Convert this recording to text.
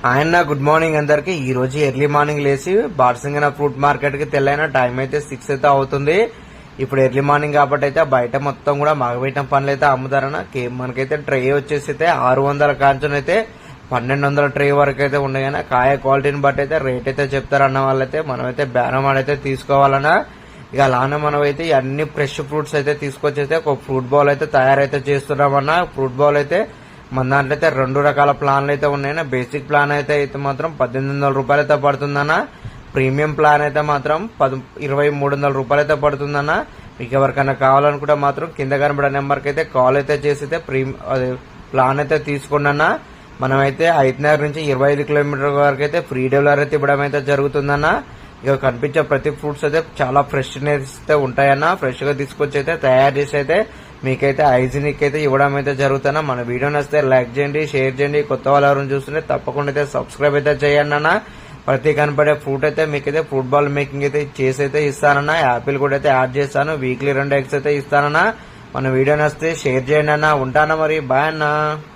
ఆయన good morning అందరికి. ఈ రోజు ఎర్లీ మార్నింగ్ లేచి బార్సింగన ఫ్రూట్ మార్కెట్ కి తెల్లైన టైం అయితే 6 అయితే అవుతుంది. ఇప్పుడు ఎర్లీ మార్నింగ్ కాబట్టి అయితే బయట మొత్తం కూడా మగబెట్టిన పనులు అయితే అమ్ముతారన్న. మనకైతే ట్రే వచ్చేసి అయితే 600 కాంచుని అయితే 1200 ట్రే వరకు అయితే ఉన్నాయి. కాయ క్వాలిటీని బట్టి అయితే రేట్ అయితే చెప్తారన్న వాళ్ళైతే మనమైతే బేరం ఆడైతే తీసుకోవాలన్నా. ఇక అలానే మనం అయితే అన్ని ఫ్రెష్ ఫ్రూట్స్ అయితే తీసుకొచ్చి అయితే ఒక ఫ్రూట్ బౌల్ అయితే తయారైతే చేస్తున్నామన్నా. ఫ్రూట్ బౌల్ అయితే మన దాంట్లో అయితే 2 రకాల ప్లాన్లు అయితే ఉన్నాయన్న. బేసిక్ ప్లాన్ అయితే మాత్రం 1800 రూపాయలు అయితే పడుతుందన్న. ప్రీమియం ప్లాన్ అయితే మాత్రం 2300 రూపాయలు అయితే పడుతుందన్న. మీకు ఎవరికైనా కావాలనుకుంటే మాత్రం కింద కనబడే నెంబర్కి అయితే కాల్ అయితే చేసి అయితే ప్లాన్ అయితే తీసుకోండి అన్న. మనమైతే హైత్నగర్ నుంచి 25 కిలోమీటర్ వరకు అయితే ఫ్రీ డెలివరీ అయితే ఇవ్వడం అయితే జరుగుతుందన్న. ఇక కనిపించే ప్రతి ఫ్రూట్స్ అయితే చాలా ఫ్రెష్నెస్ అయితే ఉంటాయన్న. ఫ్రెష్ గా తీసుకొచ్చి అయితే తయారు చేసి అయితే మీకైతే హైజీనిక్ అయితే ఇవ్వడం అయితే జరుగుతుందన్న. మన వీడియో నచ్చితే లైక్ చేయండి, షేర్ చేయండి. కొత్త వాళ్ళు ఎవరైనా చూస్తుంటే తప్పకుండా అయితే సబ్స్క్రైబ్ అయితే చేయండి అన్న. ప్రతి కనపడే ఫ్రూట్ అయితే మీకైతే ఫుడ్ బాల్ మేకింగ్ అయితే చేసి అయితే ఇస్తానన్నా. యాపిల్ కూడా అయితే యాడ్ చేస్తాను. వీక్లీ 2 ఎగ్స్ అయితే ఇస్తానన్నా. మన వీడియో నచ్చితే షేర్ చేయండి అన్న. ఉంటానా మరి, బాయ్ అన్న.